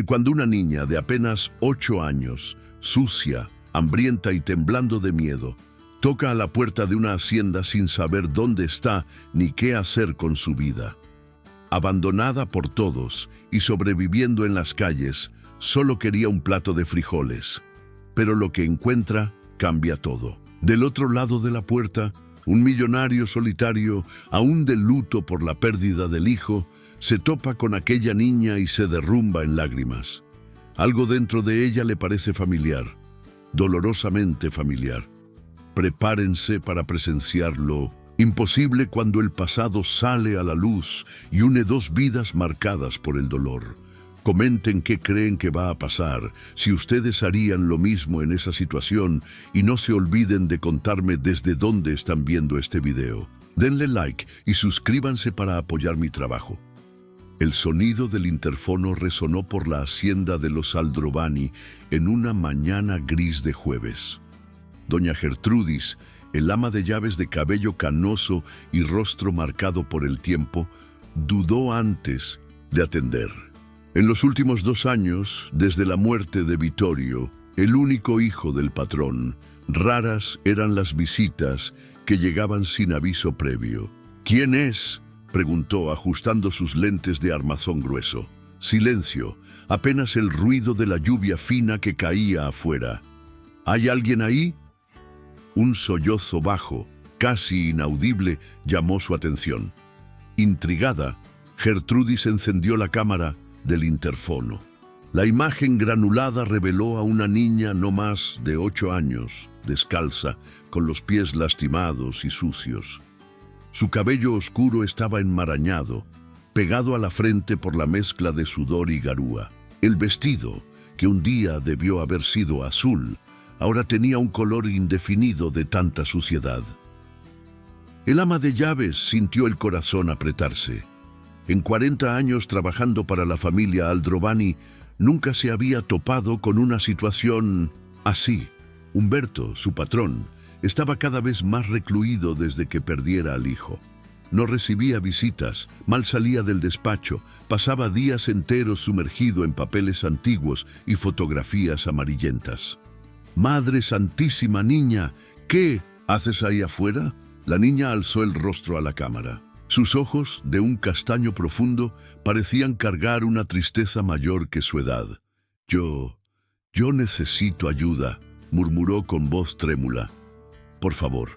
Cuando una niña de apenas 8 años, sucia, hambrienta y temblando de miedo, toca a la puerta de una hacienda sin saber dónde está ni qué hacer con su vida. Abandonada por todos y sobreviviendo en las calles, solo quería un plato de frijoles. Pero lo que encuentra cambia todo. Del otro lado de la puerta, un millonario solitario, aún de luto por la pérdida del hijo, se topa con aquella niña y se derrumba en lágrimas. Algo dentro de ella le parece familiar, dolorosamente familiar. Prepárense para presenciarlo imposible cuando el pasado sale a la luz y une dos vidas marcadas por el dolor. Comenten qué creen que va a pasar, si ustedes harían lo mismo en esa situación, y no se olviden de contarme desde dónde están viendo este video. Denle like y suscríbanse para apoyar mi trabajo. El sonido del interfono resonó por la hacienda de los Aldrovani en una mañana gris de jueves. Doña Gertrudis, el ama de llaves de cabello canoso y rostro marcado por el tiempo, dudó antes de atender. En los últimos 2 años, desde la muerte de Vittorio, el único hijo del patrón, raras eran las visitas que llegaban sin aviso previo. ¿Quién es?, preguntó ajustando sus lentes de armazón grueso. Silencio, apenas el ruido de la lluvia fina que caía afuera. ¿Hay alguien ahí? Un sollozo bajo, casi inaudible, llamó su atención. Intrigada, Gertrudis encendió la cámara del interfono. La imagen granulada reveló a una niña no más de 8 años, descalza, con los pies lastimados y sucios. Su cabello oscuro estaba enmarañado, pegado a la frente por la mezcla de sudor y garúa. El vestido, que un día debió haber sido azul, ahora tenía un color indefinido de tanta suciedad. El ama de llaves sintió el corazón apretarse. En 40 años trabajando para la familia Aldrovani, nunca se había topado con una situación así. Humberto, su patrón, estaba cada vez más recluido desde que perdiera al hijo. No recibía visitas, mal salía del despacho, pasaba días enteros sumergido en papeles antiguos y fotografías amarillentas. «Madre Santísima, niña, ¿qué haces ahí afuera?». La niña alzó el rostro a la cámara. Sus ojos, de un castaño profundo, parecían cargar una tristeza mayor que su edad. Yo necesito ayuda», murmuró con voz trémula. «Por favor».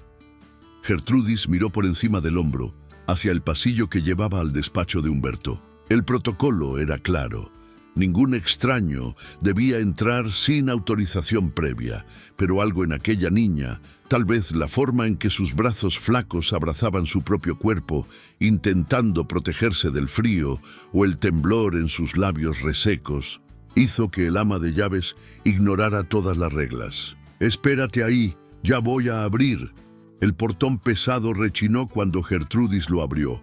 Gertrudis miró por encima del hombro, hacia el pasillo que llevaba al despacho de Humberto. El protocolo era claro. Ningún extraño debía entrar sin autorización previa, pero algo en aquella niña, tal vez la forma en que sus brazos flacos abrazaban su propio cuerpo, intentando protegerse del frío, o el temblor en sus labios resecos, hizo que el ama de llaves ignorara todas las reglas. «Espérate ahí, ya voy a abrir». El portón pesado rechinó cuando Gertrudis lo abrió.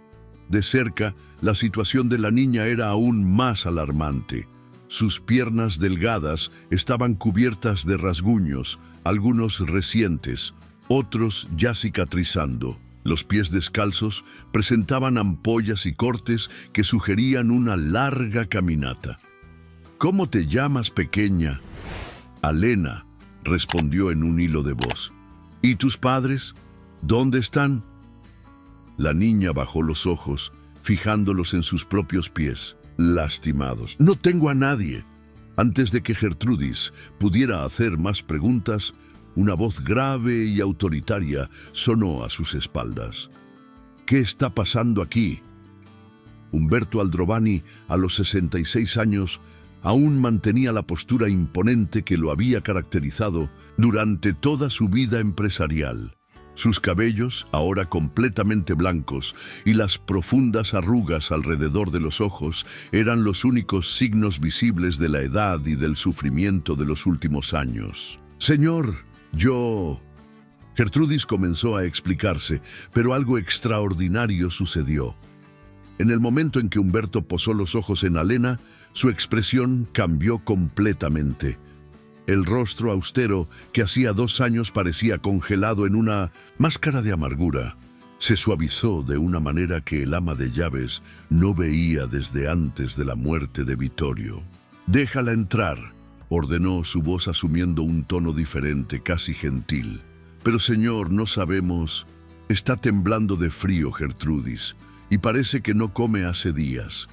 De cerca, la situación de la niña era aún más alarmante. Sus piernas delgadas estaban cubiertas de rasguños, algunos recientes, otros ya cicatrizando. Los pies descalzos presentaban ampollas y cortes que sugerían una larga caminata. «¿Cómo te llamas, pequeña?». «Alena», respondió en un hilo de voz. «¿Y tus padres? ¿Dónde están?». La niña bajó los ojos, fijándolos en sus propios pies, lastimados. «No tengo a nadie». Antes de que Gertrudis pudiera hacer más preguntas, una voz grave y autoritaria sonó a sus espaldas. «¿Qué está pasando aquí?». Humberto Aldrovani, a los 66 años, aún mantenía la postura imponente que lo había caracterizado durante toda su vida empresarial. Sus cabellos, ahora completamente blancos, y las profundas arrugas alrededor de los ojos eran los únicos signos visibles de la edad y del sufrimiento de los últimos años. «Señor, yo...». Gertrudis comenzó a explicarse, pero algo extraordinario sucedió. En el momento en que Humberto posó los ojos en Alena, su expresión cambió completamente. El rostro austero, que hacía 2 años parecía congelado en una máscara de amargura, se suavizó de una manera que el ama de llaves no veía desde antes de la muerte de Vittorio. «Déjala entrar», ordenó, su voz asumiendo un tono diferente, casi gentil. «Pero señor, no sabemos». «Está temblando de frío, Gertrudis, y parece que no come hace días».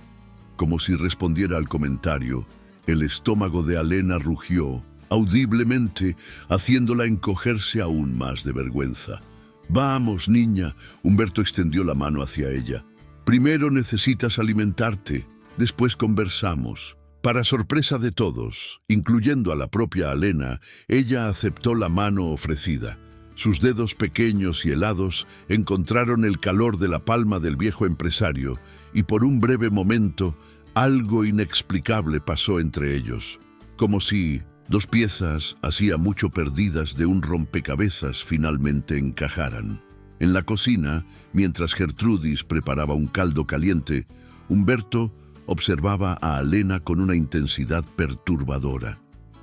Como si respondiera al comentario, el estómago de Alena rugió, audiblemente, haciéndola encogerse aún más de vergüenza. «Vamos, niña», Humberto extendió la mano hacia ella. «Primero necesitas alimentarte, después conversamos». Para sorpresa de todos, incluyendo a la propia Alena, ella aceptó la mano ofrecida. Sus dedos pequeños y helados encontraron el calor de la palma del viejo empresario y por un breve momento algo inexplicable pasó entre ellos, como si dos piezas hacía mucho perdidas de un rompecabezas finalmente encajaran. En la cocina, mientras Gertrudis preparaba un caldo caliente, Humberto observaba a Alena con una intensidad perturbadora.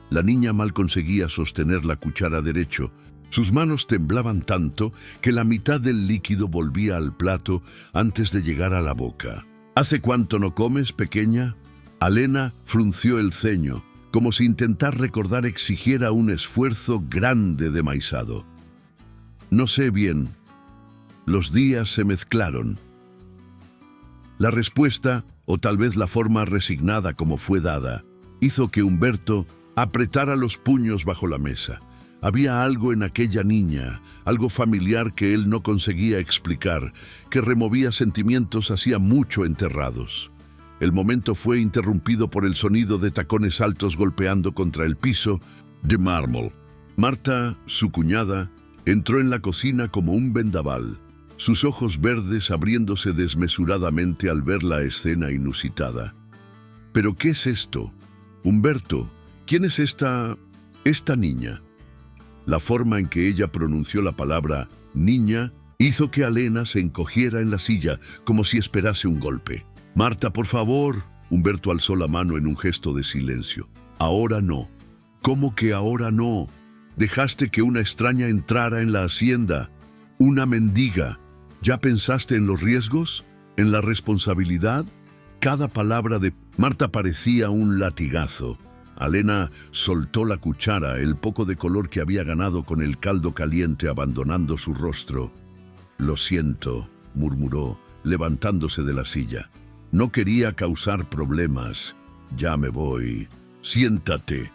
La niña mal conseguía sostener la cuchara derecho. Sus manos temblaban tanto que la mitad del líquido volvía al plato antes de llegar a la boca. «¿Hace cuánto no comes, pequeña?» Alena frunció el ceño, como si intentar recordar exigiera un esfuerzo grande de maizado. «No sé bien». Los días se mezclaron. La respuesta, o tal vez la forma resignada como fue dada, hizo que Humberto apretara los puños bajo la mesa. Había algo en aquella niña, algo familiar que él no conseguía explicar, que removía sentimientos hacía mucho enterrados. El momento fue interrumpido por el sonido de tacones altos golpeando contra el piso de mármol. Marta, su cuñada, entró en la cocina como un vendaval, sus ojos verdes abriéndose desmesuradamente al ver la escena inusitada. «¿Pero qué es esto? Humberto, ¿quién es esta niña?» La forma en que ella pronunció la palabra «niña» hizo que Alena se encogiera en la silla, como si esperase un golpe. «Marta, por favor». Humberto alzó la mano en un gesto de silencio. «Ahora no». «¿Cómo que ahora no? Dejaste que una extraña entrara en la hacienda. Una mendiga. ¿Ya pensaste en los riesgos? ¿En la responsabilidad?» Cada palabra de Marta parecía un latigazo. Alena soltó la cuchara, el poco de color que había ganado con el caldo caliente abandonando su rostro. «Lo siento», murmuró, levantándose de la silla. «No quería causar problemas. Ya me voy. Siéntate».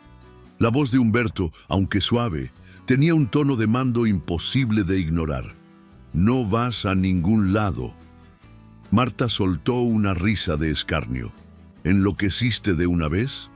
La voz de Humberto, aunque suave, tenía un tono de mando imposible de ignorar. «No vas a ningún lado». Marta soltó una risa de escarnio. «¿Enloqueciste de una vez?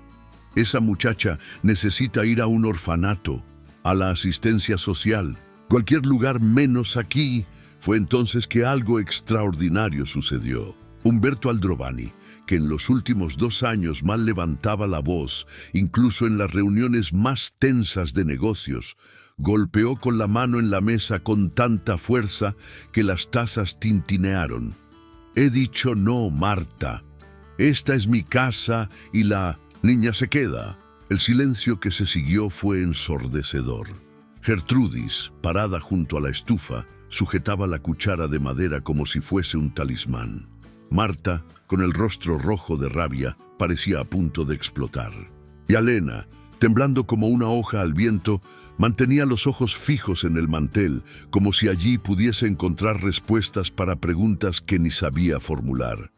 Esa muchacha necesita ir a un orfanato, a la asistencia social, cualquier lugar menos aquí». Fue entonces que algo extraordinario sucedió. Humberto Aldrovani, que en los últimos 2 años mal levantaba la voz, incluso en las reuniones más tensas de negocios, golpeó con la mano en la mesa con tanta fuerza que las tazas tintinearon. «He dicho no, Marta. Esta es mi casa y la niña se queda». El silencio que se siguió fue ensordecedor. Gertrudis, parada junto a la estufa, sujetaba la cuchara de madera como si fuese un talismán. Marta, con el rostro rojo de rabia, parecía a punto de explotar. Y Alena, temblando como una hoja al viento, mantenía los ojos fijos en el mantel, como si allí pudiese encontrar respuestas para preguntas que ni sabía formular.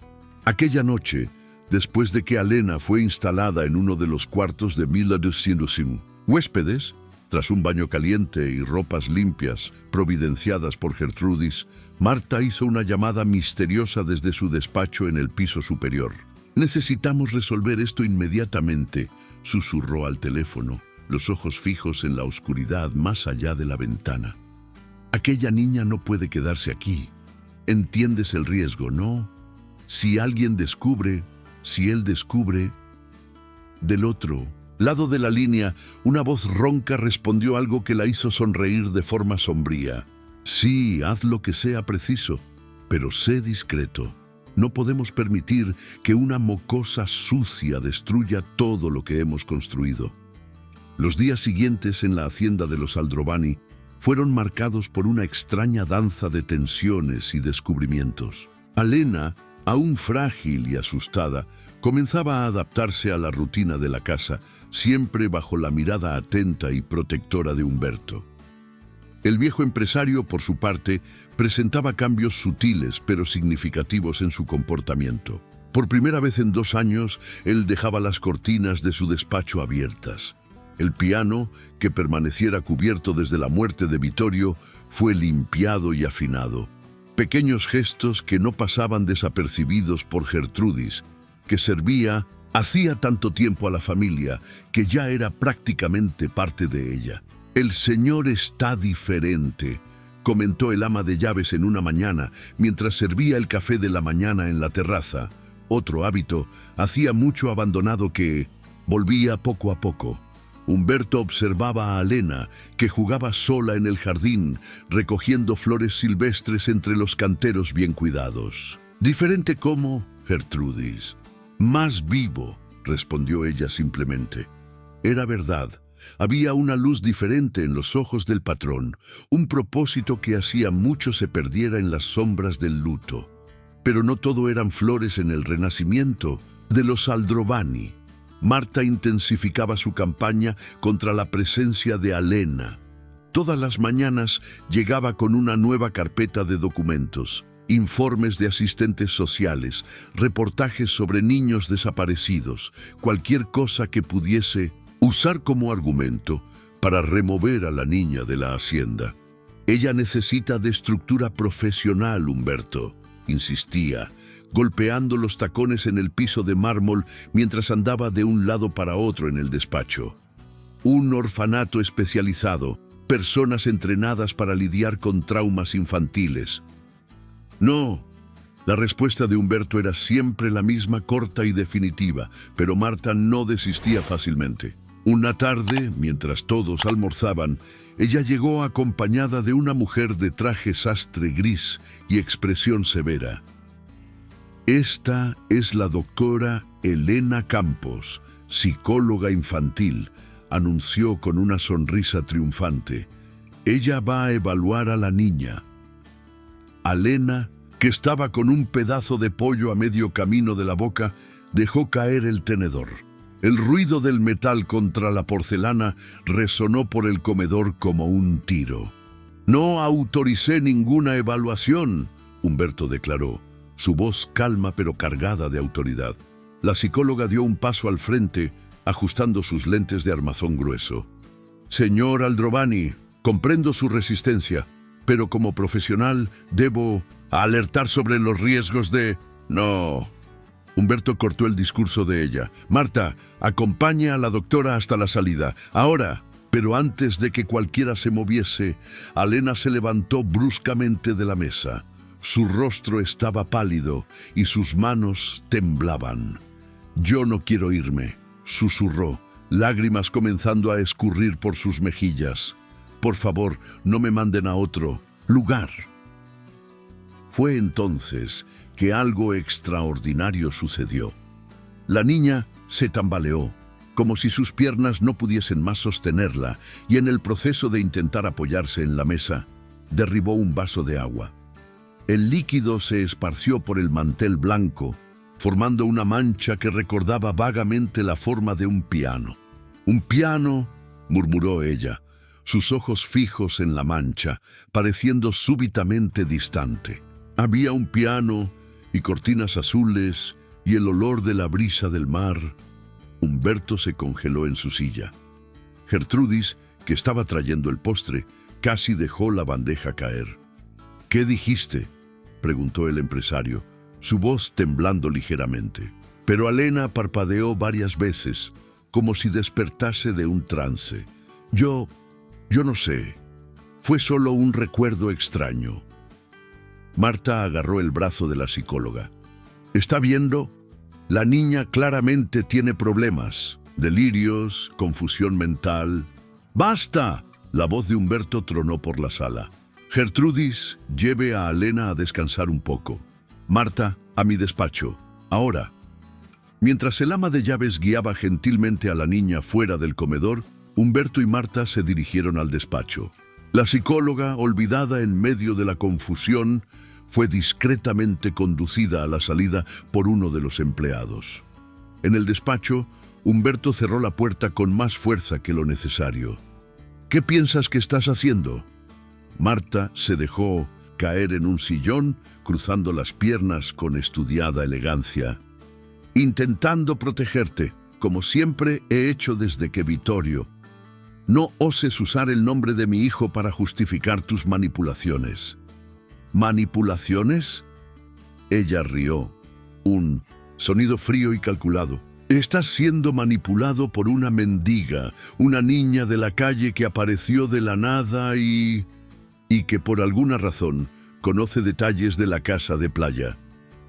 Aquella noche, después de que Alena fue instalada en uno de los cuartos de 1200 huéspedes, tras un baño caliente y ropas limpias providenciadas por Gertrudis, Marta hizo una llamada misteriosa desde su despacho en el piso superior. «Necesitamos resolver esto inmediatamente», susurró al teléfono, los ojos fijos en la oscuridad más allá de la ventana. «Aquella niña no puede quedarse aquí. Entiendes el riesgo, ¿no? Si alguien descubre, si él descubre». Del otro lado de la línea, una voz ronca respondió algo que la hizo sonreír de forma sombría. «Sí, haz lo que sea preciso, pero sé discreto. No podemos permitir que una mocosa sucia destruya todo lo que hemos construido». Los días siguientes en la hacienda de los Aldrovani fueron marcados por una extraña danza de tensiones y descubrimientos. Alena Aún frágil y asustada, comenzaba a adaptarse a la rutina de la casa, siempre bajo la mirada atenta y protectora de Humberto. El viejo empresario, por su parte, presentaba cambios sutiles pero significativos en su comportamiento. Por primera vez en 2 años, él dejaba las cortinas de su despacho abiertas. El piano, que permaneciera cubierto desde la muerte de Vittorio, fue limpiado y afinado. Pequeños gestos que no pasaban desapercibidos por Gertrudis, que servía hacía tanto tiempo a la familia que ya era prácticamente parte de ella. «El señor está diferente», comentó el ama de llaves en una mañana mientras servía el café de la mañana en la terraza. Otro hábito, hacía mucho abandonado que volvía poco a poco. Humberto observaba a Alena, que jugaba sola en el jardín, recogiendo flores silvestres entre los canteros bien cuidados. «Diferente como Gertrudis». «Más vivo», respondió ella simplemente. Era verdad. Había una luz diferente en los ojos del patrón, un propósito que hacía mucho se perdiera en las sombras del luto. Pero no todo eran flores en el renacimiento de los Aldrovani. Marta intensificaba su campaña contra la presencia de Alena. Todas las mañanas llegaba con una nueva carpeta de documentos, informes de asistentes sociales, reportajes sobre niños desaparecidos, cualquier cosa que pudiese usar como argumento para remover a la niña de la hacienda. «Ella necesita de estructura profesional, Humberto», insistía, golpeando los tacones en el piso de mármol mientras andaba de un lado para otro en el despacho. «Un orfanato especializado, personas entrenadas para lidiar con traumas infantiles». «No». La respuesta de Humberto era siempre la misma, corta y definitiva, pero Marta no desistía fácilmente. Una tarde, mientras todos almorzaban, ella llegó acompañada de una mujer de traje sastre gris y expresión severa. «Esta es la doctora Elena Campos, psicóloga infantil», anunció con una sonrisa triunfante. «Ella va a evaluar a la niña». Alena, que estaba con un pedazo de pollo a medio camino de la boca, dejó caer el tenedor. El ruido del metal contra la porcelana resonó por el comedor como un tiro. «No autoricé ninguna evaluación», Humberto declaró, su voz calma pero cargada de autoridad. La psicóloga dio un paso al frente, ajustando sus lentes de armazón grueso. «Señor Aldrovani, comprendo su resistencia, pero como profesional debo alertar sobre los riesgos de...» «No». Humberto cortó el discurso de ella. «Marta, acompañe a la doctora hasta la salida. Ahora». Pero antes de que cualquiera se moviese, Alena se levantó bruscamente de la mesa. Su rostro estaba pálido y sus manos temblaban. «Yo no quiero irme», susurró, lágrimas comenzando a escurrir por sus mejillas. «Por favor, no me manden a otro lugar». Fue entonces que algo extraordinario sucedió. La niña se tambaleó, como si sus piernas no pudiesen más sostenerla, y en el proceso de intentar apoyarse en la mesa, derribó un vaso de agua. El líquido se esparció por el mantel blanco, formando una mancha que recordaba vagamente la forma de un piano. «Un piano», murmuró ella, sus ojos fijos en la mancha, pareciendo súbitamente distante. Había un piano y cortinas azules y el olor de la brisa del mar. Humberto se congeló en su silla. Gertrudis, que estaba trayendo el postre, casi dejó la bandeja caer. «¿Qué dijiste?», preguntó el empresario, su voz temblando ligeramente. Pero Alena parpadeó varias veces, como si despertase de un trance. Yo no sé. Fue solo un recuerdo extraño». Marta agarró el brazo de la psicóloga. «¿Está viendo? La niña claramente tiene problemas, delirios, confusión mental». «¡Basta!», la voz de Humberto tronó por la sala. «Gertrudis, lleve a Alena a descansar un poco. Marta, a mi despacho. Ahora». Mientras el ama de llaves guiaba gentilmente a la niña fuera del comedor, Humberto y Marta se dirigieron al despacho. La psicóloga, olvidada en medio de la confusión, fue discretamente conducida a la salida por uno de los empleados. En el despacho, Humberto cerró la puerta con más fuerza que lo necesario. ¿Qué piensas que estás haciendo? Marta se dejó caer en un sillón, cruzando las piernas con estudiada elegancia. Intentando protegerte, como siempre he hecho desde que Vittorio. No oses usar el nombre de mi hijo para justificar tus manipulaciones. ¿Manipulaciones? Ella rió. Un sonido frío y calculado. Estás siendo manipulado por una mendiga, una niña de la calle que apareció de la nada y que por alguna razón conoce detalles de la casa de playa,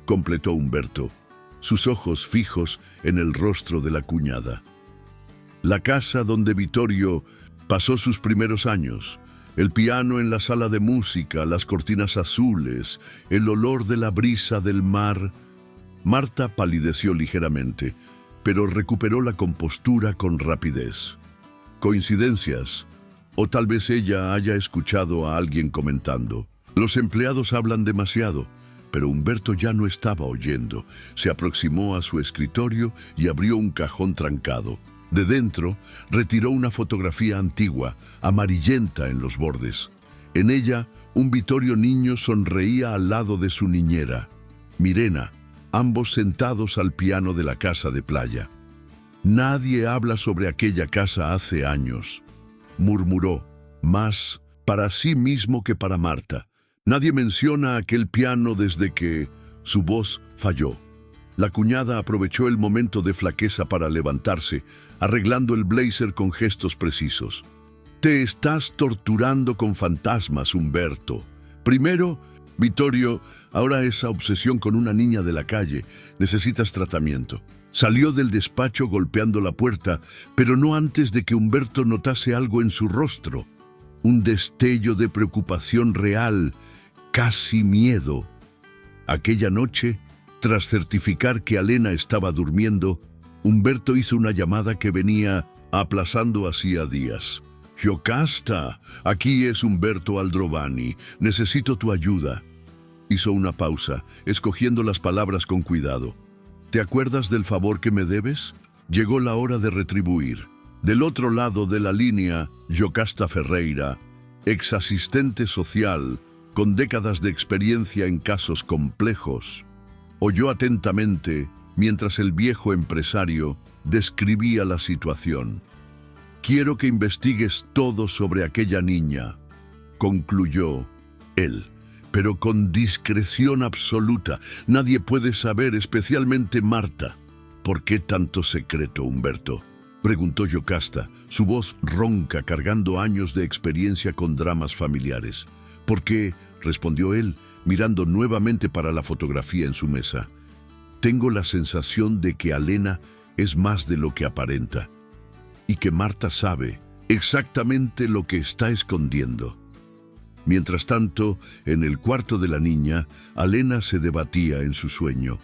completó Humberto, sus ojos fijos en el rostro de la cuñada. La casa donde Vittorio pasó sus primeros años, el piano en la sala de música, las cortinas azules, el olor de la brisa del mar. Marta palideció ligeramente, pero recuperó la compostura con rapidez. ¿Coincidencias? O tal vez ella haya escuchado a alguien comentando. Los empleados hablan demasiado, pero Humberto ya no estaba oyendo. Se aproximó a su escritorio y abrió un cajón trancado. De dentro, retiró una fotografía antigua, amarillenta en los bordes. En ella, un Vittorio niño sonreía al lado de su niñera, Mirena, ambos sentados al piano de la casa de playa. Nadie habla sobre aquella casa hace años, murmuró, más para sí mismo que para Marta. Nadie menciona aquel piano desde que su voz falló. La cuñada aprovechó el momento de flaqueza para levantarse, arreglando el blazer con gestos precisos. Te estás torturando con fantasmas, Humberto. Primero, Vittorio, ahora esa obsesión con una niña de la calle, necesitas tratamiento. Salió del despacho golpeando la puerta, pero no antes de que Humberto notase algo en su rostro. Un destello de preocupación real, casi miedo. Aquella noche, tras certificar que Alena estaba durmiendo, Humberto hizo una llamada que venía aplazando hacía días. «Giocasta, aquí es Humberto Aldrovani. Necesito tu ayuda». Hizo una pausa, escogiendo las palabras con cuidado. «¿Te acuerdas del favor que me debes? Llegó la hora de retribuir». Del otro lado de la línea, Giocasta Ferreira, ex asistente social, con décadas de experiencia en casos complejos, oyó atentamente mientras el viejo empresario describía la situación. «Quiero que investigues todo sobre aquella niña», concluyó él, «pero con discreción absoluta. Nadie puede saber, especialmente Marta». «¿Por qué tanto secreto, Humberto?», preguntó Giocasta, su voz ronca cargando años de experiencia con dramas familiares. «Porque», respondió él, mirando nuevamente para la fotografía en su mesa, «tengo la sensación de que Alena es más de lo que aparenta y que Marta sabe exactamente lo que está escondiendo». Mientras tanto, en el cuarto de la niña, Alena se debatía en su sueño.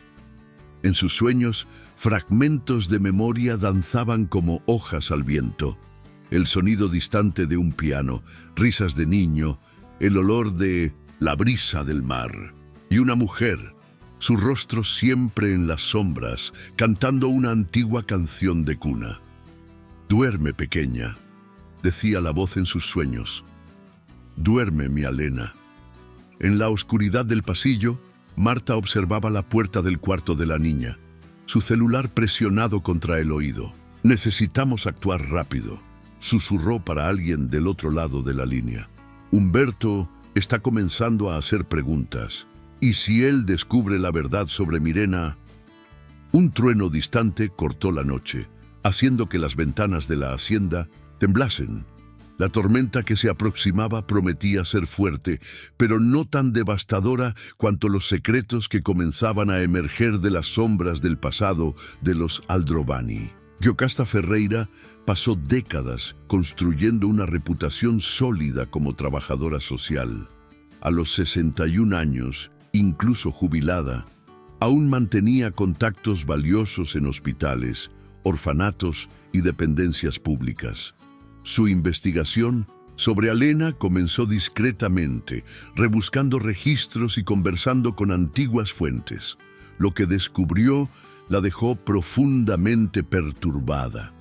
En sus sueños, fragmentos de memoria danzaban como hojas al viento. El sonido distante de un piano, risas de niño, el olor de la brisa del mar y una mujer, su rostro siempre en las sombras, cantando una antigua canción de cuna. «Duerme, pequeña», decía la voz en sus sueños. «Duerme, mi Alena». En la oscuridad del pasillo, Marta observaba la puerta del cuarto de la niña, su celular presionado contra el oído. «Necesitamos actuar rápido», susurró para alguien del otro lado de la línea. «Humberto está comenzando a hacer preguntas. ¿Y si él descubre la verdad sobre Mirena?» Un trueno distante cortó la noche, haciendo que las ventanas de la hacienda temblasen. La tormenta que se aproximaba prometía ser fuerte, pero no tan devastadora cuanto los secretos que comenzaban a emerger de las sombras del pasado de los Aldrovani. Giocasta Ferreira pasó décadas construyendo una reputación sólida como trabajadora social. A los 61 años, incluso jubilada, aún mantenía contactos valiosos en hospitales, orfanatos y dependencias públicas. Su investigación Sobre Alena comenzó discretamente, rebuscando registros y conversando con antiguas fuentes. Lo que descubrió la dejó profundamente perturbada.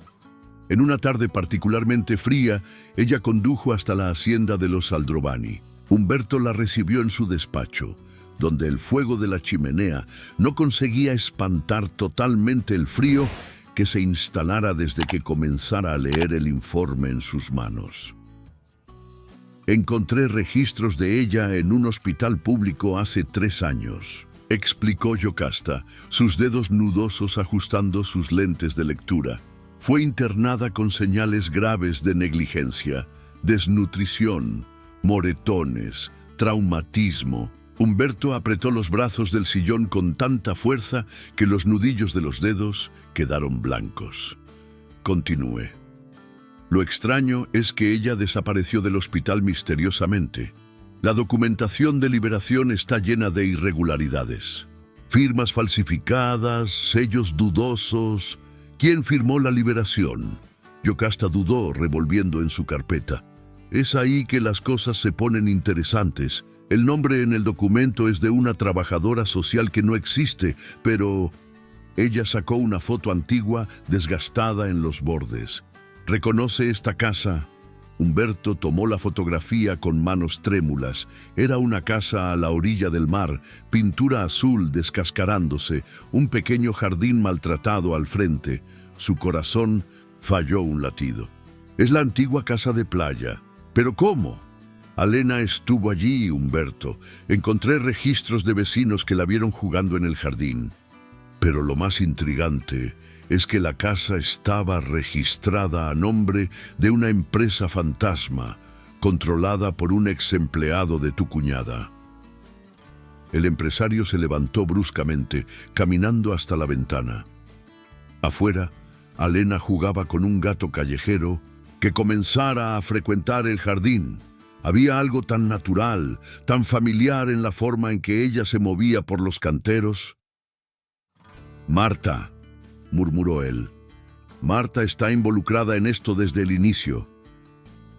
En una tarde particularmente fría, ella condujo hasta la hacienda de los Aldrovani. Umberto la recibió en su despacho, donde el fuego de la chimenea no conseguía espantar totalmente el frío que se instalara desde que comenzara a leer el informe en sus manos. Encontré registros de ella en un hospital público hace 3 años, explicó Yocasta, sus dedos nudosos ajustando sus lentes de lectura. Fue internada con señales graves de negligencia, desnutrición, moretones, traumatismo. Humberto apretó los brazos del sillón con tanta fuerza que los nudillos de los dedos quedaron blancos. Continué. Lo extraño es que ella desapareció del hospital misteriosamente. La documentación de liberación está llena de irregularidades. Firmas falsificadas, sellos dudosos. ¿Quién firmó la liberación? Yocasta dudó, revolviendo en su carpeta. Es ahí que las cosas se ponen interesantes. El nombre en el documento es de una trabajadora social que no existe, pero ella sacó una foto antigua desgastada en los bordes. ¿Reconoce esta casa? Humberto tomó la fotografía con manos trémulas. Era una casa a la orilla del mar, pintura azul descascarándose, un pequeño jardín maltratado al frente. Su corazón falló un latido. Es la antigua casa de playa. ¿Pero cómo? Alena estuvo allí, Humberto. Encontré registros de vecinos que la vieron jugando en el jardín. Pero lo más intrigante es que la casa estaba registrada a nombre de una empresa fantasma, controlada por un ex empleado de tu cuñada. El empresario se levantó bruscamente, caminando hasta la ventana. Afuera, Alena jugaba con un gato callejero que comenzara a frecuentar el jardín. Había algo tan natural, tan familiar en la forma en que ella se movía por los canteros. «Marta», murmuró él. «Marta está involucrada en esto desde el inicio».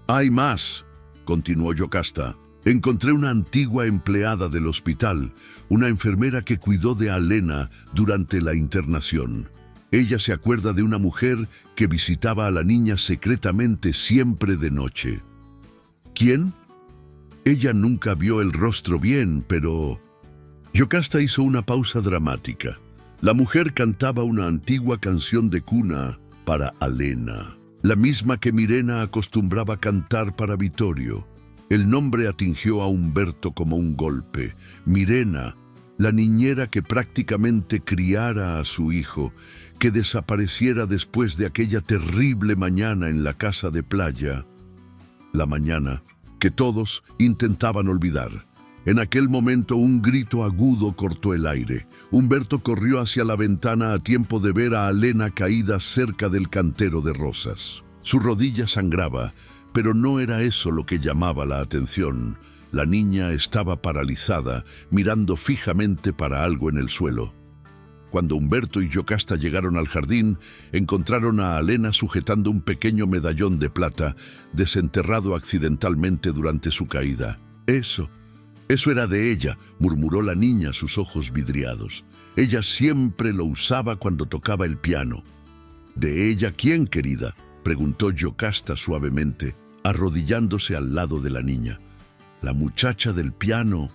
«Hay más», continuó Yocasta. «Encontré una antigua empleada del hospital, una enfermera que cuidó de Alena durante la internación. Ella se acuerda de una mujer que visitaba a la niña secretamente siempre de noche». «¿Quién?» Ella nunca vio el rostro bien, pero... Yocasta hizo una pausa dramática. La mujer cantaba una antigua canción de cuna para Alena, la misma que Mirena acostumbraba cantar para Vittorio. El nombre atingió a Humberto como un golpe. Mirena, la niñera que prácticamente criara a su hijo, que desapareciera después de aquella terrible mañana en la casa de playa. La mañana que todos intentaban olvidar. En aquel momento un grito agudo cortó el aire. Humberto corrió hacia la ventana a tiempo de ver a Alena caída cerca del cantero de rosas. Su rodilla sangraba, pero no era eso lo que llamaba la atención. La niña estaba paralizada, mirando fijamente para algo en el suelo. Cuando Humberto y Yocasta llegaron al jardín, encontraron a Alena sujetando un pequeño medallón de plata, desenterrado accidentalmente durante su caída. Eso era de ella», murmuró la niña, sus ojos vidriados. «Ella siempre lo usaba cuando tocaba el piano». «¿De ella quién, querida?», preguntó Yocasta suavemente, arrodillándose al lado de la niña. «La muchacha del piano.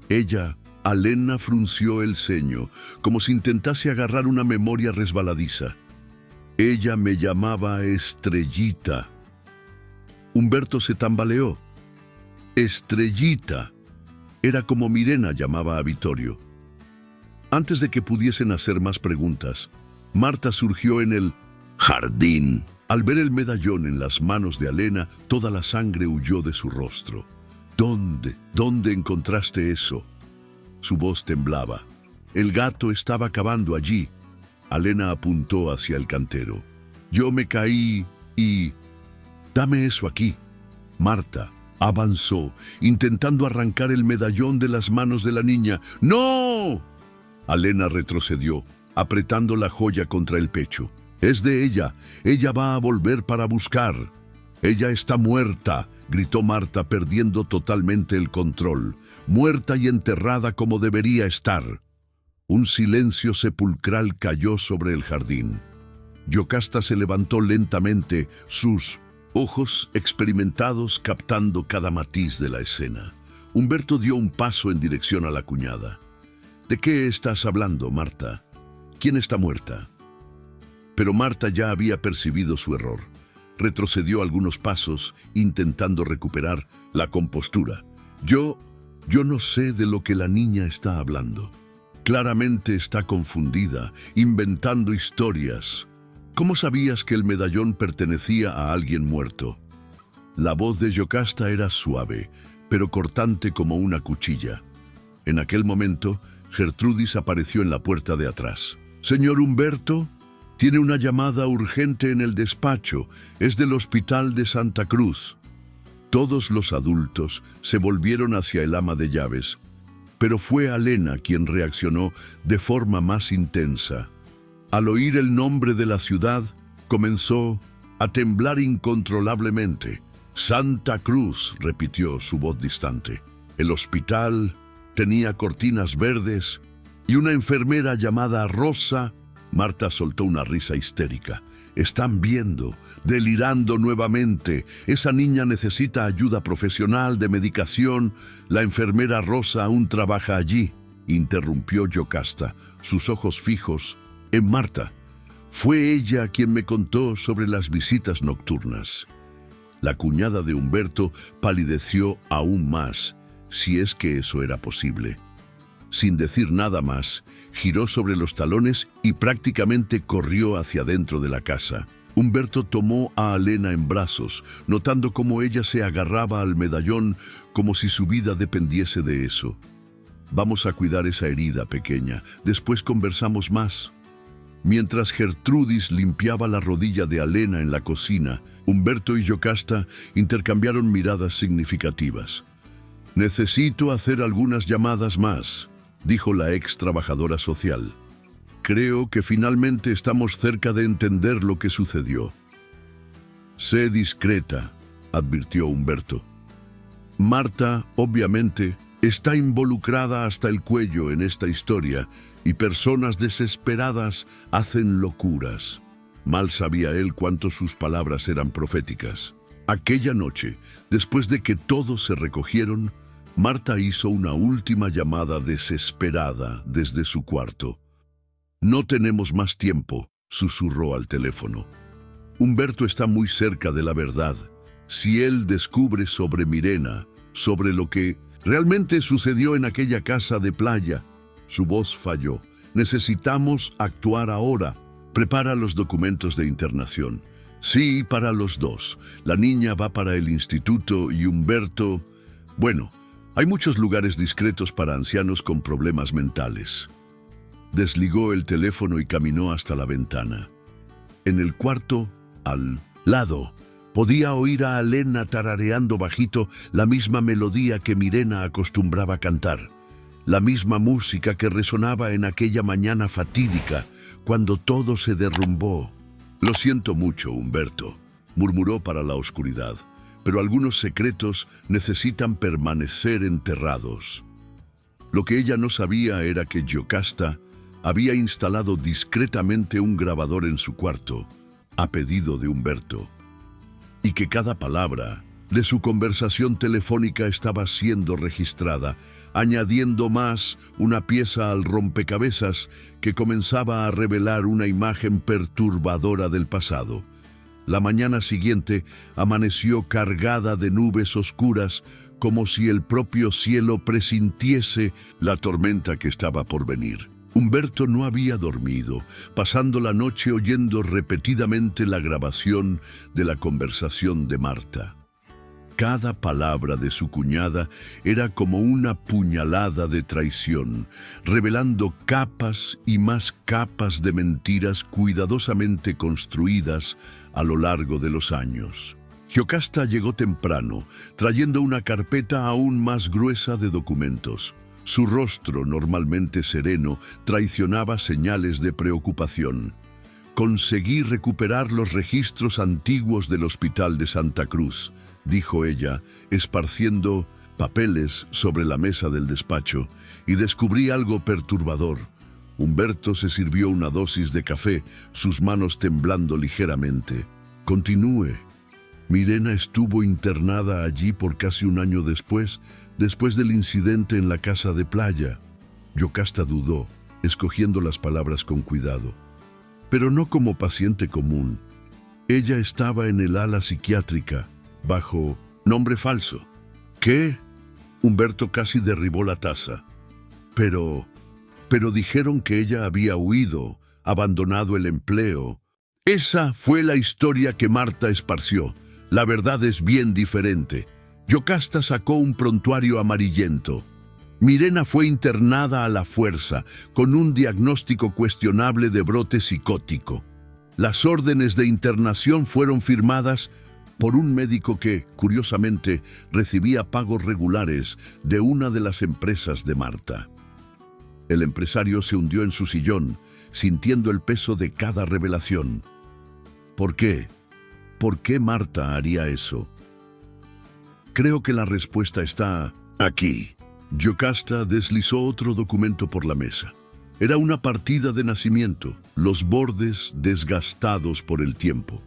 Ella...» Alena frunció el ceño, como si intentase agarrar una memoria resbaladiza. «Ella me llamaba Estrellita». Humberto se tambaleó. «Estrellita». Era como Mirena llamaba a Vittorio. Antes de que pudiesen hacer más preguntas, Marta surgió en el jardín. Al ver el medallón en las manos de Alena, toda la sangre huyó de su rostro. ¿Dónde encontraste eso?» Su voz temblaba. «El gato estaba cavando allí». Alena apuntó hacia el cantero. «Yo me caí y... dame eso aquí». Marta avanzó, intentando arrancar el medallón de las manos de la niña. «¡No!». Alena retrocedió, apretando la joya contra el pecho. «Es de ella. Ella va a volver para buscar». «Ella está muerta», gritó Marta, perdiendo totalmente el control, muerta y enterrada como debería estar. Un silencio sepulcral cayó sobre el jardín. Yocasta se levantó lentamente, sus ojos experimentados captando cada matiz de la escena. Humberto dio un paso en dirección a la cuñada. ¿De qué estás hablando, Marta? ¿Quién está muerta? Pero Marta ya había percibido su error. Retrocedió algunos pasos, intentando recuperar la compostura. Yo no sé de lo que la niña está hablando. Claramente está confundida, inventando historias. ¿Cómo sabías que el medallón pertenecía a alguien muerto? La voz de Yocasta era suave, pero cortante como una cuchilla. En aquel momento, Gertrudis apareció en la puerta de atrás. «Señor Humberto, tiene una llamada urgente en el despacho. Es del Hospital de Santa Cruz». Todos los adultos se volvieron hacia el ama de llaves, pero fue Alena quien reaccionó de forma más intensa. Al oír el nombre de la ciudad, comenzó a temblar incontrolablemente. «Santa Cruz», repitió su voz distante. El hospital tenía cortinas verdes y una enfermera llamada Rosa. Marta soltó una risa histérica. «Están viendo, delirando nuevamente. Esa niña necesita ayuda profesional de medicación. La enfermera Rosa aún trabaja allí», interrumpió Yocasta, sus ojos fijos en Marta. «Fue ella quien me contó sobre las visitas nocturnas». La cuñada de Humberto palideció aún más, si es que eso era posible. Sin decir nada más, giró sobre los talones y prácticamente corrió hacia dentro de la casa. Humberto tomó a Alena en brazos, notando cómo ella se agarraba al medallón como si su vida dependiese de eso. «Vamos a cuidar esa herida pequeña, después conversamos más». Mientras Gertrudis limpiaba la rodilla de Alena en la cocina, Humberto y Yocasta intercambiaron miradas significativas. «Necesito hacer algunas llamadas más», dijo la ex trabajadora social. «Creo que finalmente estamos cerca de entender lo que sucedió». «Sé discreta», advirtió Humberto. «Marta, obviamente, está involucrada hasta el cuello en esta historia y personas desesperadas hacen locuras». Mal sabía él cuánto sus palabras eran proféticas. Aquella noche, después de que todos se recogieron, Marta hizo una última llamada desesperada desde su cuarto. «No tenemos más tiempo», susurró al teléfono. «Humberto está muy cerca de la verdad. Si él descubre sobre Mirena, sobre lo que realmente sucedió en aquella casa de playa». Su voz falló. «Necesitamos actuar ahora. Prepara los documentos de internación». «Sí, para los dos. La niña va para el instituto y Humberto... Bueno, hay muchos lugares discretos para ancianos con problemas mentales». Desligó el teléfono y caminó hasta la ventana. En el cuarto, al lado, podía oír a Alena tarareando bajito la misma melodía que Mirena acostumbraba cantar. La misma música que resonaba en aquella mañana fatídica, cuando todo se derrumbó. «Lo siento mucho, Humberto», murmuró para la oscuridad, «pero algunos secretos necesitan permanecer enterrados». Lo que ella no sabía era que Yocasta había instalado discretamente un grabador en su cuarto, a pedido de Humberto, y que cada palabra de su conversación telefónica estaba siendo registrada, añadiendo más una pieza al rompecabezas que comenzaba a revelar una imagen perturbadora del pasado. La mañana siguiente amaneció cargada de nubes oscuras, como si el propio cielo presintiese la tormenta que estaba por venir. Humberto no había dormido, pasando la noche oyendo repetidamente la grabación de la conversación de Marta. Cada palabra de su cuñada era como una puñalada de traición, revelando capas y más capas de mentiras cuidadosamente construidas a lo largo de los años. Yocasta llegó temprano, trayendo una carpeta aún más gruesa de documentos. Su rostro, normalmente sereno, traicionaba señales de preocupación. «Conseguí recuperar los registros antiguos del Hospital de Santa Cruz», dijo ella, esparciendo papeles sobre la mesa del despacho, y descubrí algo perturbador. Humberto se sirvió una dosis de café, sus manos temblando ligeramente. Continúe. Mirena estuvo internada allí por casi un año después del incidente en la casa de playa. Yocasta dudó, escogiendo las palabras con cuidado. Pero no como paciente común. Ella estaba en el ala psiquiátrica, bajo nombre falso. ¿Qué? Humberto casi derribó la taza. Pero dijeron que ella había huido, abandonado el empleo. Esa fue la historia que Marta esparció. La verdad es bien diferente. Yocasta sacó un prontuario amarillento. Mirena fue internada a la fuerza, con un diagnóstico cuestionable de brote psicótico. Las órdenes de internación fueron firmadas por un médico que, curiosamente, recibía pagos regulares de una de las empresas de Marta. El empresario se hundió en su sillón, sintiendo el peso de cada revelación. ¿Por qué? ¿Por qué Marta haría eso? Creo que la respuesta está aquí. Yocasta deslizó otro documento por la mesa. Era una partida de nacimiento, los bordes desgastados por el tiempo.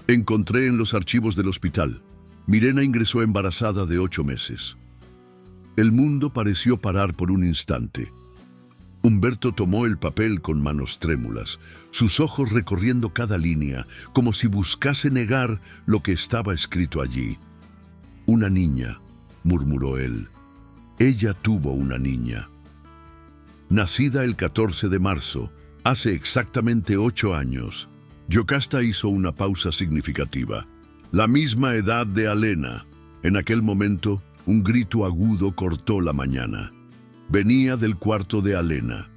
Encontré en los archivos del hospital. Mirena ingresó embarazada de 8 meses. El mundo pareció parar por un instante. Humberto tomó el papel con manos trémulas, sus ojos recorriendo cada línea, como si buscase negar lo que estaba escrito allí. Una niña, murmuró él. Ella tuvo una niña. Nacida el 14 de marzo, hace exactamente 8 años. Yocasta hizo una pausa significativa. La misma edad de Alena. En aquel momento, un grito agudo cortó la mañana. Venía del cuarto de Alena.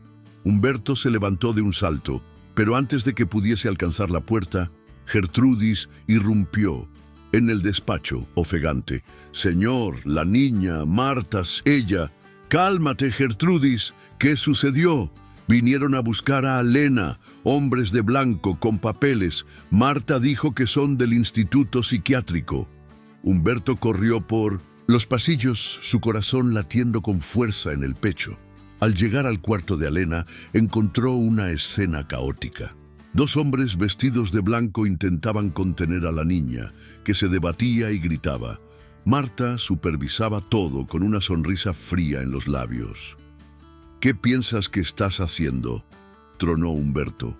Humberto se levantó de un salto, pero antes de que pudiese alcanzar la puerta, Gertrudis irrumpió en el despacho, ofegante. «Señor, la niña, Marta, ella». «Cálmate, Gertrudis, ¿qué sucedió?» Vinieron a buscar a Alena, hombres de blanco con papeles. Marta dijo que son del instituto psiquiátrico. Humberto corrió por los pasillos, su corazón latiendo con fuerza en el pecho. Al llegar al cuarto de Alena, encontró una escena caótica. 2 hombres vestidos de blanco intentaban contener a la niña, que se debatía y gritaba. Marta supervisaba todo con una sonrisa fría en los labios. «¿Qué piensas que estás haciendo?», tronó Humberto.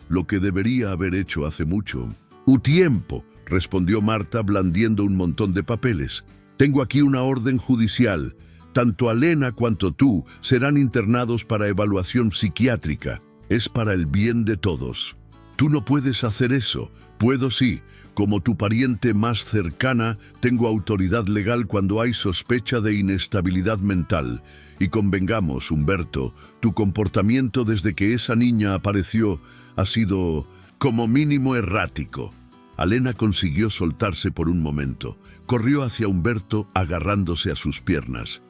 «Lo que debería haber hecho hace mucho». «Un tiempo», respondió Marta blandiendo un montón de papeles. «Tengo aquí una orden judicial. Tanto Alena cuanto tú serán internados para evaluación psiquiátrica. Es para el bien de todos. Tú no puedes hacer eso. Puedo sí. Como tu pariente más cercana, tengo autoridad legal cuando hay sospecha de inestabilidad mental. Y convengamos, Humberto, tu comportamiento desde que esa niña apareció ha sido, como mínimo, errático». Alena consiguió soltarse por un momento. Corrió hacia Humberto agarrándose a sus piernas.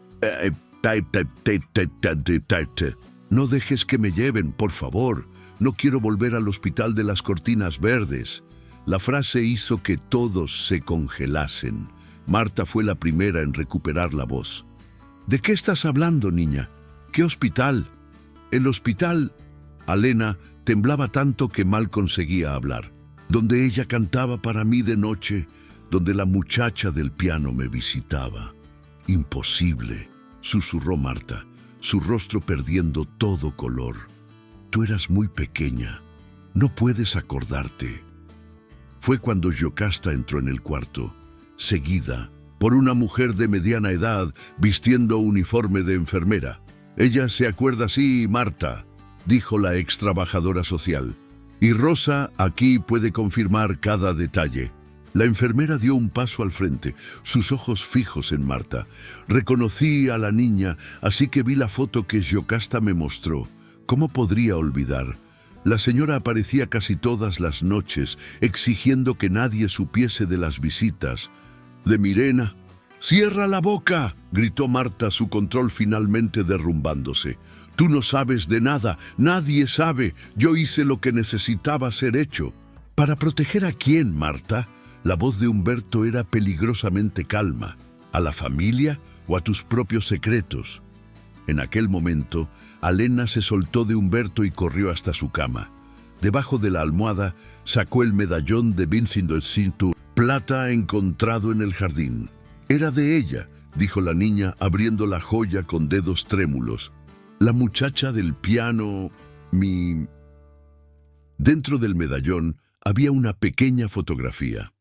«No dejes que me lleven, por favor. No quiero volver al hospital de las cortinas verdes». La frase hizo que todos se congelasen. Marta fue la primera en recuperar la voz. «¿De qué estás hablando, niña? ¿Qué hospital?» «El hospital». Alena temblaba tanto que mal conseguía hablar. «Donde ella cantaba para mí de noche, donde la muchacha del piano me visitaba». «Imposible», susurró Marta, su rostro perdiendo todo color. «Tú eras muy pequeña. No puedes acordarte». Fue cuando Yocasta entró en el cuarto, seguida por una mujer de mediana edad vistiendo uniforme de enfermera. «Ella se acuerda, sí, Marta», dijo la ex trabajadora social. «Y Rosa aquí puede confirmar cada detalle». La enfermera dio un paso al frente, sus ojos fijos en Marta. «Reconocí a la niña, así que vi la foto que Yocasta me mostró. ¿Cómo podría olvidar? La señora aparecía casi todas las noches, exigiendo que nadie supiese de las visitas de Mirena». «¡Cierra la boca!», gritó Marta, su control finalmente derrumbándose. «Tú no sabes de nada, nadie sabe. Yo hice lo que necesitaba ser hecho». «¿Para proteger a quién, Marta? La voz de Humberto era peligrosamente calma. ¿A la familia o a tus propios secretos? En aquel momento, Alena se soltó de Humberto y corrió hasta su cama. Debajo de la almohada sacó el medallón de Vincent de Cintour, plata encontrado en el jardín. Era de ella, dijo la niña abriendo la joya con dedos trémulos. La muchacha del piano, Dentro del medallón había una pequeña fotografía.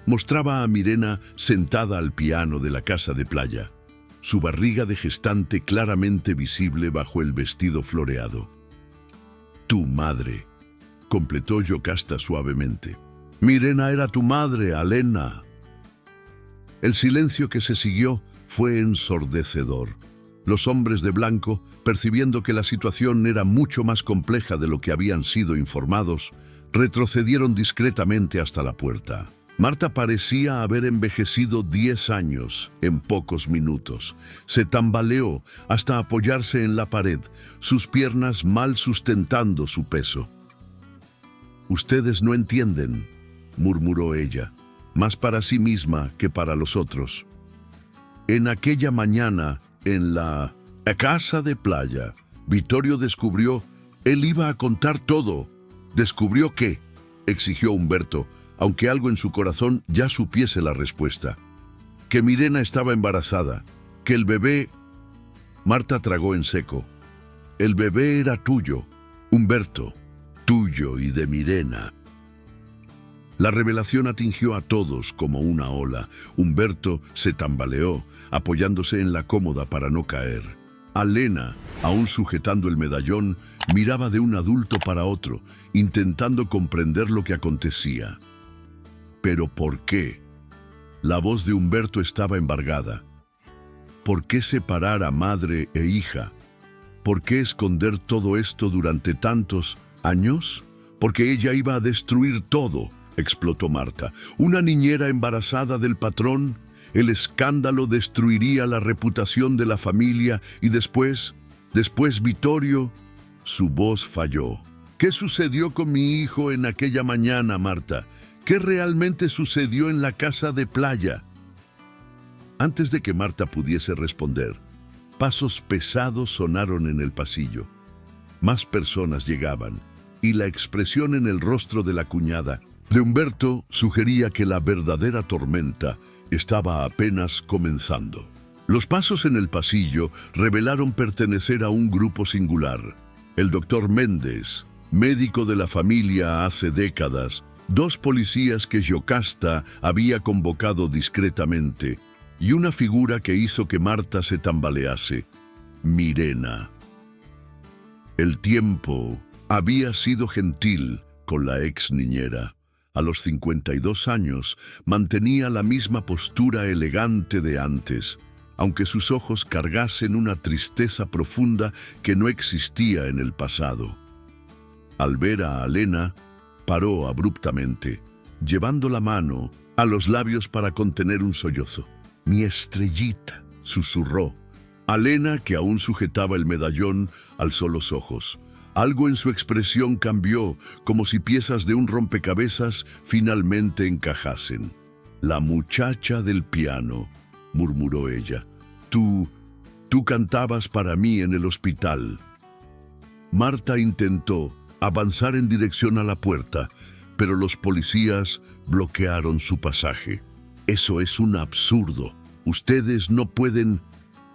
Mostraba a Mirena sentada al piano de la casa de playa, su barriga de gestante claramente visible bajo el vestido floreado. Tu madre, completó Yocasta suavemente. Mirena era tu madre, Alena. El silencio que se siguió fue ensordecedor. Los hombres de blanco, percibiendo que la situación era mucho más compleja de lo que habían sido informados, retrocedieron discretamente hasta la puerta. Marta parecía haber envejecido 10 años en pocos minutos. Se tambaleó hasta apoyarse en la pared, sus piernas mal sustentando su peso. «Ustedes no entienden», murmuró ella, más para sí misma que para los otros. En aquella mañana, en la casa de playa, Vittorio descubrió, él iba a contar todo. ¿Descubrió qué?, exigió Humberto, aunque algo en su corazón ya supiese la respuesta. Que Mirena estaba embarazada, que el bebé... Marta tragó en seco. El bebé era tuyo, Humberto, tuyo y de Mirena. La revelación atingió a todos como una ola. Humberto se tambaleó, apoyándose en la cómoda para no caer. Alena, aún sujetando el medallón, miraba de un adulto para otro, intentando comprender lo que acontecía. ¿Pero por qué? La voz de Humberto estaba embargada. ¿Por qué separar a madre e hija? ¿Por qué esconder todo esto durante tantos años? Porque ella iba a destruir todo, explotó Marta. Una niñera embarazada del patrón, el escándalo destruiría la reputación de la familia y después Vittorio, su voz falló. ¿Qué sucedió con mi hijo en aquella mañana, Marta? ¿Qué realmente sucedió en la casa de playa? Antes de que Marta pudiese responder, pasos pesados sonaron en el pasillo. Más personas llegaban, y la expresión en el rostro de la cuñada de Humberto sugería que la verdadera tormenta estaba apenas comenzando. Los pasos en el pasillo revelaron pertenecer a un grupo singular. El doctor Méndez, médico de la familia hace décadas, 2 policías que Yocasta había convocado discretamente, y una figura que hizo que Marta se tambalease, Mirena. El tiempo había sido gentil con la ex niñera. A los 52 años mantenía la misma postura elegante de antes, aunque sus ojos cargasen una tristeza profunda que no existía en el pasado. Al ver a Alena, paró abruptamente, llevando la mano a los labios para contener un sollozo. «Mi estrellita», susurró. Alena, que aún sujetaba el medallón, alzó los ojos. Algo en su expresión cambió, como si piezas de un rompecabezas finalmente encajasen. «La muchacha del piano», murmuró ella. Tú cantabas para mí en el hospital». Marta intentó avanzar en dirección a la puerta, pero los policías bloquearon su pasaje. «Eso es un absurdo. Ustedes no pueden...»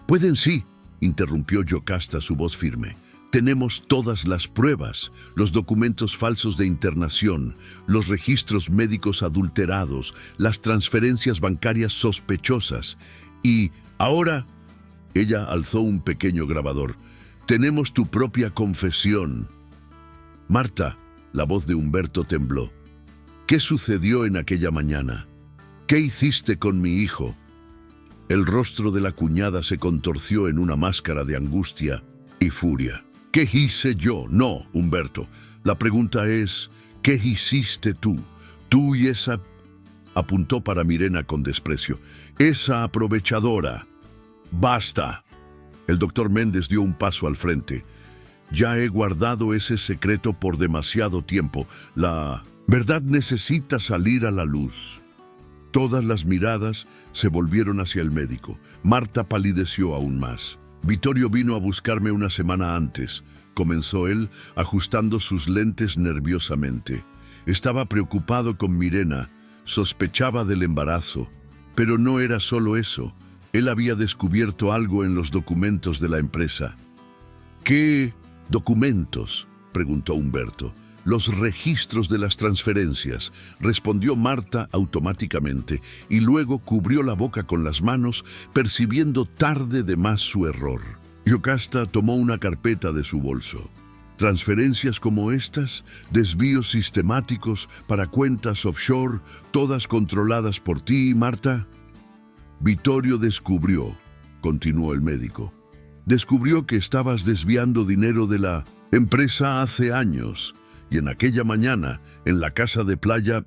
«Pueden sí», interrumpió Yocasta su voz firme. «Tenemos todas las pruebas, los documentos falsos de internación, los registros médicos adulterados, las transferencias bancarias sospechosas. Y ahora...» Ella alzó un pequeño grabador. «Tenemos tu propia confesión». «Marta», la voz de Humberto tembló. «¿Qué sucedió en aquella mañana? ¿Qué hiciste con mi hijo?» El rostro de la cuñada se contorció en una máscara de angustia y furia. «¿Qué hice yo? No, Humberto. La pregunta es, ¿qué hiciste tú? Tú y esa...» Apuntó para Mirena con desprecio. «Esa aprovechadora». «Basta». El doctor Méndez dio un paso al frente. «Ya he guardado ese secreto por demasiado tiempo. La Verdad necesita salir a la luz. Todas las miradas se volvieron hacia el médico. Marta palideció aún más. Vittorio vino a buscarme una semana antes, comenzó él, ajustando sus lentes nerviosamente. Estaba preocupado con Mirena, sospechaba del embarazo, pero no era solo eso. Él había descubierto algo en los documentos de la empresa. ¿Qué documentos?, preguntó Humberto. Los registros de las transferencias, respondió Marta automáticamente, y luego cubrió la boca con las manos, percibiendo tarde de más su error. Yocasta tomó una carpeta de su bolso. Transferencias como estas, desvíos sistemáticos para cuentas offshore, todas controladas por ti, Marta. Vittorio descubrió, continuó el médico, descubrió que estabas desviando dinero de la empresa hace años. Y en aquella mañana, en la casa de playa,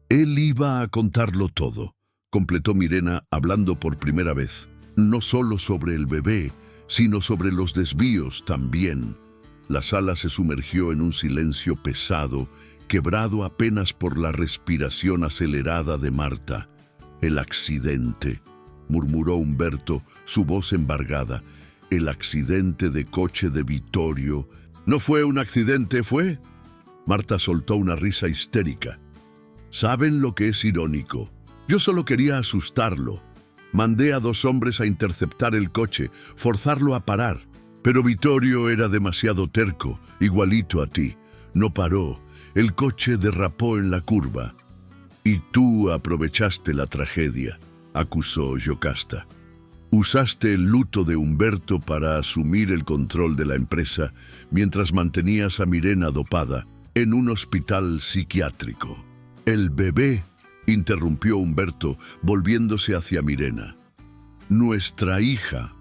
él iba a contarlo todo, completó Mirena hablando por primera vez, no solo sobre el bebé, sino sobre los desvíos también. La sala se sumergió en un silencio pesado, quebrado apenas por la respiración acelerada de Marta. El accidente, murmuró Humberto, su voz embargada. El accidente de coche de Vittorio. ¿No fue un accidente, fue? Marta soltó una risa histérica. ¿Saben lo que es irónico? Yo solo quería asustarlo. Mandé a 2 hombres a interceptar el coche, forzarlo a parar. Pero Vittorio era demasiado terco, igualito a ti. No paró. El coche derrapó en la curva. Y tú aprovechaste la tragedia, acusó Yocasta. Usaste el luto de Humberto para asumir el control de la empresa mientras mantenías a Mirena dopada en un hospital psiquiátrico. El bebé, interrumpió Humberto, volviéndose hacia Mirena. Nuestra hija.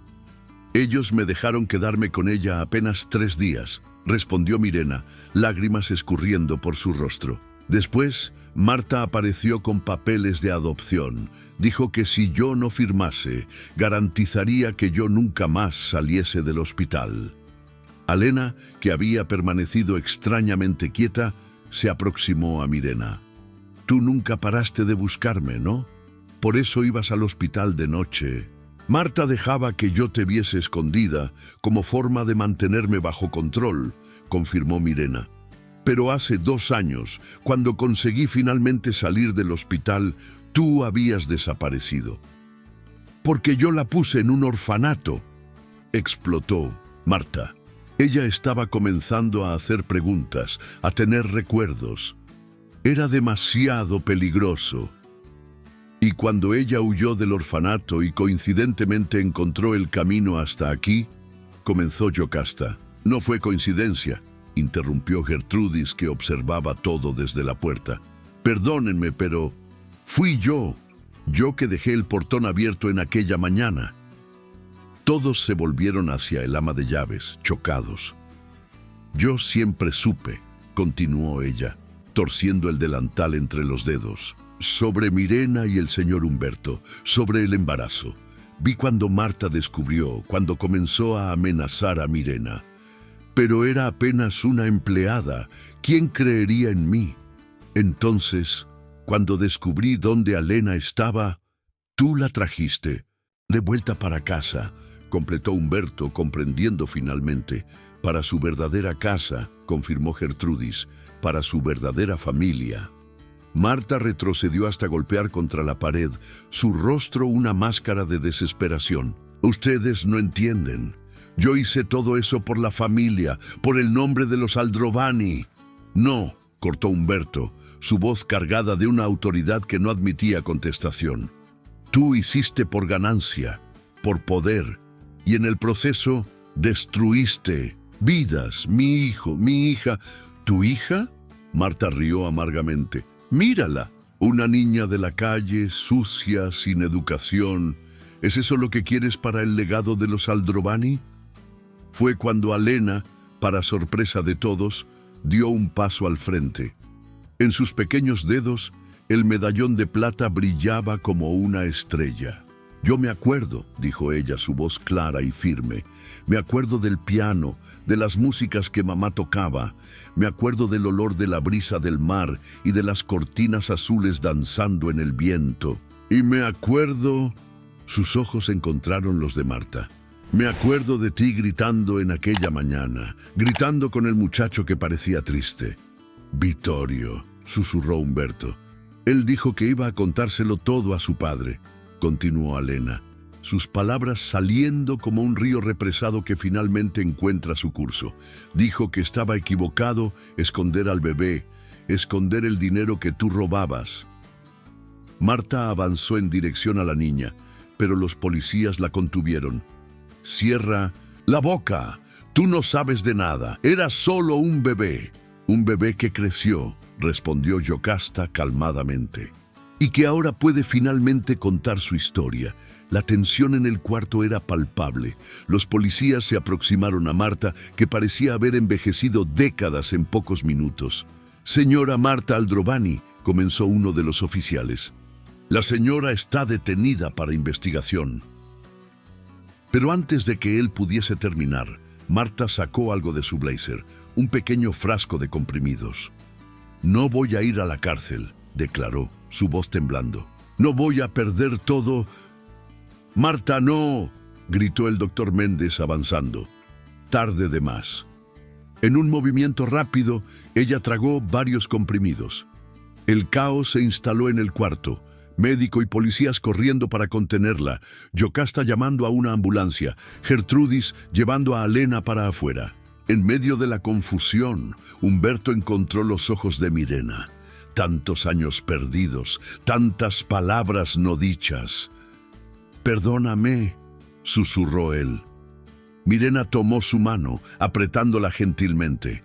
Ellos me dejaron quedarme con ella apenas 3 días, respondió Mirena, lágrimas escurriendo por su rostro. Después, Marta apareció con papeles de adopción. Dijo que si yo no firmase, garantizaría que yo nunca más saliese del hospital. Alena, que había permanecido extrañamente quieta, se aproximó a Mirena. Tú nunca paraste de buscarme, ¿no? Por eso ibas al hospital de noche. Marta dejaba que yo te viese escondida como forma de mantenerme bajo control, confirmó Mirena. Pero hace 2 años, cuando conseguí finalmente salir del hospital, tú habías desaparecido. Porque yo la puse en un orfanato, explotó Marta. Ella estaba comenzando a hacer preguntas, a tener recuerdos. Era demasiado peligroso. Y cuando ella huyó del orfanato y coincidentemente encontró el camino hasta aquí, comenzó Yocasta. No fue coincidencia, interrumpió Gertrudis, que observaba todo desde la puerta. Perdónenme, pero fui yo que dejé el portón abierto en aquella mañana. Todos se volvieron hacia el ama de llaves, chocados. Yo siempre supe, continuó ella, torciendo el delantal entre los dedos, sobre Mirena y el señor Humberto, sobre el embarazo. Vi cuando Marta descubrió, cuando comenzó a amenazar a Mirena. Pero era apenas una empleada. ¿Quién creería en mí? Entonces, cuando descubrí dónde Alena estaba, tú la trajiste, de vuelta para casa, completó Humberto, comprendiendo finalmente. Para su verdadera casa, confirmó Gertrudis, para su verdadera familia. Marta retrocedió hasta golpear contra la pared, su rostro una máscara de desesperación. Ustedes no entienden. Yo hice todo eso por la familia, por el nombre de los Aldrovani. No, cortó Humberto, su voz cargada de una autoridad que no admitía contestación. Tú hiciste por ganancia, por poder, y en el proceso destruiste vidas. Mi hijo, mi hija. ¿Tu hija? Marta rió amargamente. Mírala, una niña de la calle, sucia, sin educación. ¿Es eso lo que quieres para el legado de los Aldrovani? Fue cuando Alena, para sorpresa de todos, dio un paso al frente. En sus pequeños dedos, el medallón de plata brillaba como una estrella. Yo me acuerdo, dijo ella, su voz clara y firme. Me acuerdo del piano, de las músicas que mamá tocaba. Me acuerdo del olor de la brisa del mar y de las cortinas azules danzando en el viento. Y me acuerdo... Sus ojos encontraron los de Marta. Me acuerdo de ti gritando en aquella mañana, gritando con el muchacho que parecía triste. Vittorio, susurró Humberto. Él dijo que iba a contárselo todo a su padre, continuó Alena, sus palabras saliendo como un río represado que finalmente encuentra su curso. Dijo que estaba equivocado esconder al bebé, esconder el dinero que tú robabas. Marta avanzó en dirección a la niña, pero los policías la contuvieron. Cierra la boca. Tú no sabes de nada. Era solo un bebé. Un bebé que creció, respondió Yocasta calmadamente. Y que ahora puede finalmente contar su historia. La tensión en el cuarto era palpable. Los policías se aproximaron a Marta, que parecía haber envejecido décadas en pocos minutos. Señora Marta Aldrovani, comenzó uno de los oficiales. La señora está detenida para investigación. Pero antes de que él pudiese terminar, Marta sacó algo de su blazer, un pequeño frasco de comprimidos. No voy a ir a la cárcel, declaró, su voz temblando. No voy a perder todo. Marta, no, gritó el doctor Méndez avanzando. Tarde de más. En un movimiento rápido, ella tragó varios comprimidos. El caos se instaló en el cuarto. Médico y policías corriendo para contenerla, Yocasta llamando a una ambulancia, Gertrudis llevando a Alena para afuera. En medio de la confusión, Humberto encontró los ojos de Mirena. Tantos años perdidos, tantas palabras no dichas. «Perdóname», susurró él. Mirena tomó su mano, apretándola gentilmente.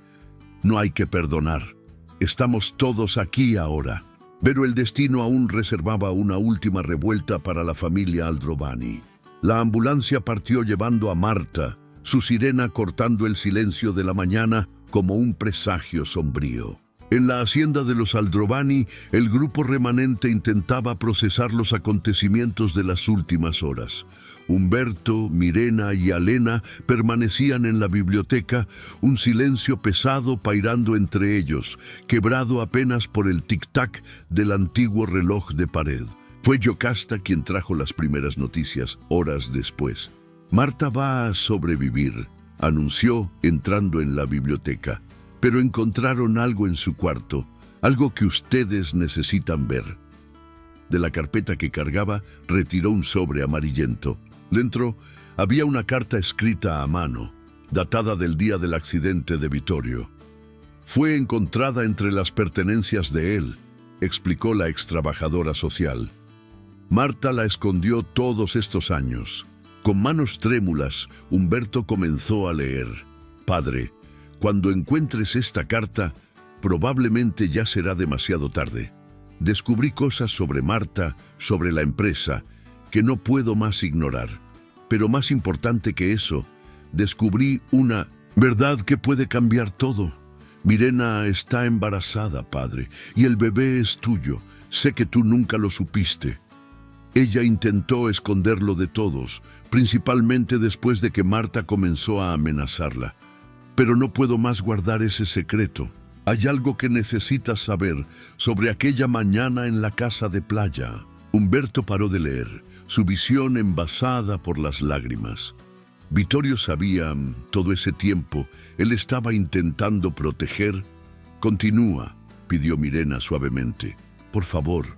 «No hay que perdonar. Estamos todos aquí ahora». Pero el destino aún reservaba una última revuelta para la familia Aldrovani. La ambulancia partió llevando a Marta, su sirena cortando el silencio de la mañana como un presagio sombrío. En la hacienda de los Aldrovani, el grupo remanente intentaba procesar los acontecimientos de las últimas horas. Humberto, Mirena y Alena permanecían en la biblioteca, un silencio pesado pairando entre ellos, quebrado apenas por el tic-tac del antiguo reloj de pared. Fue Yocasta quien trajo las primeras noticias horas después. «Marta va a sobrevivir», anunció entrando en la biblioteca. «Pero encontraron algo en su cuarto, algo que ustedes necesitan ver». De la carpeta que cargaba, retiró un sobre amarillento. Dentro había una carta escrita a mano, datada del día del accidente de Vittorio. «Fue encontrada entre las pertenencias de él», explicó la extrabajadora social. Marta la escondió todos estos años. Con manos trémulas, Humberto comenzó a leer. «Padre, cuando encuentres esta carta, probablemente ya será demasiado tarde. Descubrí cosas sobre Marta, sobre la empresa, que no puedo más ignorar. Pero más importante que eso, descubrí una verdad que puede cambiar todo. Mirena está embarazada, padre, y el bebé es tuyo. Sé que tú nunca lo supiste». Ella intentó esconderlo de todos, principalmente después de que Marta comenzó a amenazarla. «Pero no puedo más guardar ese secreto. Hay algo que necesitas saber sobre aquella mañana en la casa de playa». Humberto paró de leer, su visión envasada por las lágrimas. Vittorio sabía, todo ese tiempo, él estaba intentando proteger. «Continúa», pidió Mirena suavemente. «Por favor».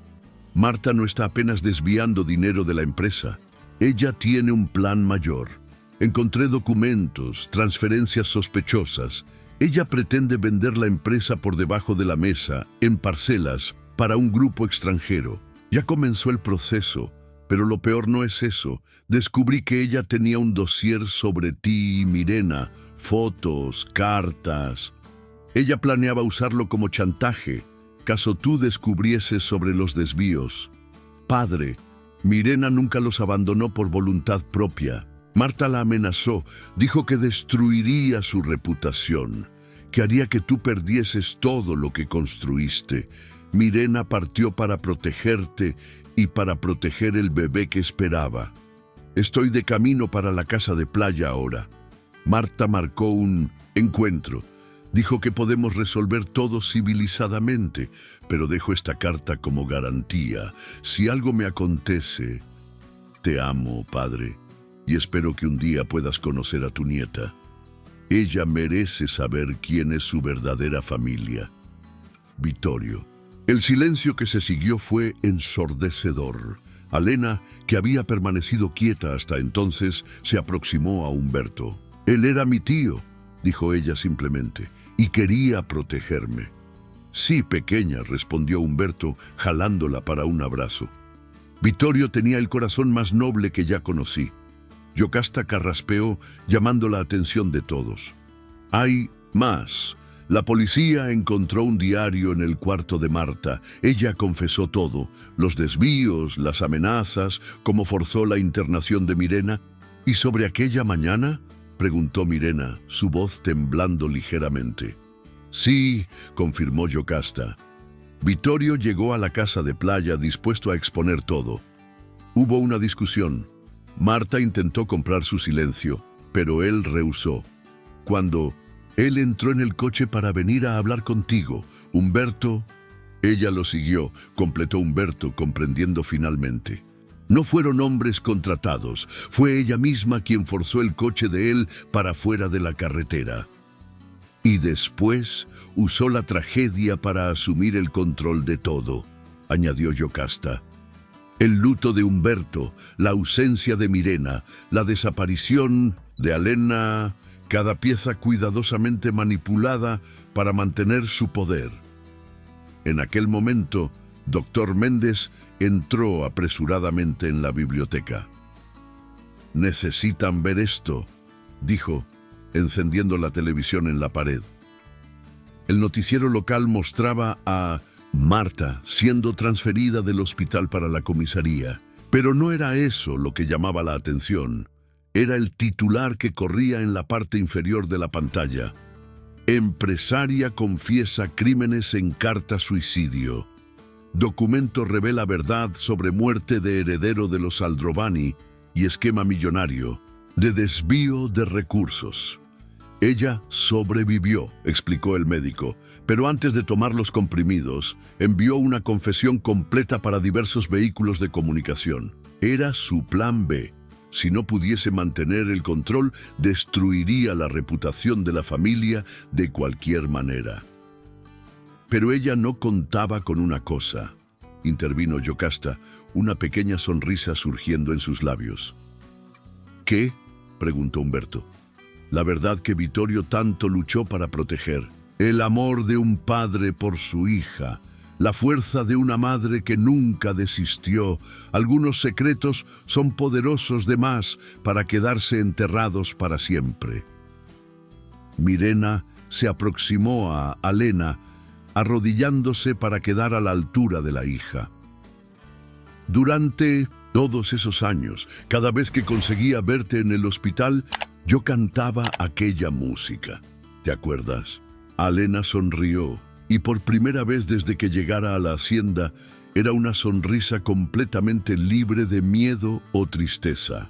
Marta no está apenas desviando dinero de la empresa. Ella tiene un plan mayor. Encontré documentos, transferencias sospechosas. Ella pretende vender la empresa por debajo de la mesa, en parcelas, para un grupo extranjero. Ya comenzó el proceso, pero lo peor no es eso. Descubrí que ella tenía un dossier sobre ti y Mirena, fotos, cartas. Ella planeaba usarlo como chantaje, caso tú descubrieses sobre los desvíos. Padre, Mirena nunca los abandonó por voluntad propia. Marta la amenazó, dijo que destruiría su reputación, que haría que tú perdieses todo lo que construiste. Mirena partió para protegerte y para proteger el bebé que esperaba. Estoy de camino para la casa de playa ahora. Marta marcó un encuentro. Dijo que podemos resolver todo civilizadamente, pero dejo esta carta como garantía. Si algo me acontece, te amo, padre, y espero que un día puedas conocer a tu nieta. Ella merece saber quién es su verdadera familia. Vittorio. El silencio que se siguió fue ensordecedor. Alena, que había permanecido quieta hasta entonces, se aproximó a Humberto. Él era mi tío, dijo ella simplemente, y quería protegerme. Sí, pequeña, respondió Humberto, jalándola para un abrazo. Vittorio tenía el corazón más noble que ya conocí. Yocasta carraspeó, llamando la atención de todos. Hay más. La policía encontró un diario en el cuarto de Marta. Ella confesó todo, los desvíos, las amenazas, cómo forzó la internación de Mirena. ¿Y sobre aquella mañana?, preguntó Mirena, su voz temblando ligeramente. Sí, confirmó Yocasta. Vittorio llegó a la casa de playa dispuesto a exponer todo. Hubo una discusión. Marta intentó comprar su silencio, pero él rehusó. Cuando él entró en el coche para venir a hablar contigo, Humberto... Ella lo siguió, completó Humberto, comprendiendo finalmente. No fueron hombres contratados, fue ella misma quien forzó el coche de él para fuera de la carretera. Y después usó la tragedia para asumir el control de todo, añadió Yocasta. El luto de Humberto, la ausencia de Mirena, la desaparición de Alena, cada pieza cuidadosamente manipulada para mantener su poder. En aquel momento, Dr. Méndez entró apresuradamente en la biblioteca. «Necesitan ver esto», dijo, encendiendo la televisión en la pared. El noticiero local mostraba a Marta siendo transferida del hospital para la comisaría. Pero no era eso lo que llamaba la atención. Era el titular que corría en la parte inferior de la pantalla. Empresaria confiesa crímenes en carta suicidio. Documento revela verdad sobre muerte de heredero de los Aldrovani y esquema millonario de desvío de recursos. Ella sobrevivió, explicó el médico, pero antes de tomar los comprimidos, envió una confesión completa para diversos vehículos de comunicación. Era su plan B. Si no pudiese mantener el control, destruiría la reputación de la familia de cualquier manera. Pero ella no contaba con una cosa, intervino Yocasta, una pequeña sonrisa surgiendo en sus labios. ¿Qué?, preguntó Humberto. La verdad que Vittorio tanto luchó para proteger. El amor de un padre por su hija. La fuerza de una madre que nunca desistió. Algunos secretos son poderosos de más para quedarse enterrados para siempre. Mirena se aproximó a Alena, arrodillándose para quedar a la altura de la hija. Durante todos esos años, cada vez que conseguía verte en el hospital, yo cantaba aquella música. ¿Te acuerdas? Alena sonrió, y por primera vez desde que llegara a la hacienda, era una sonrisa completamente libre de miedo o tristeza.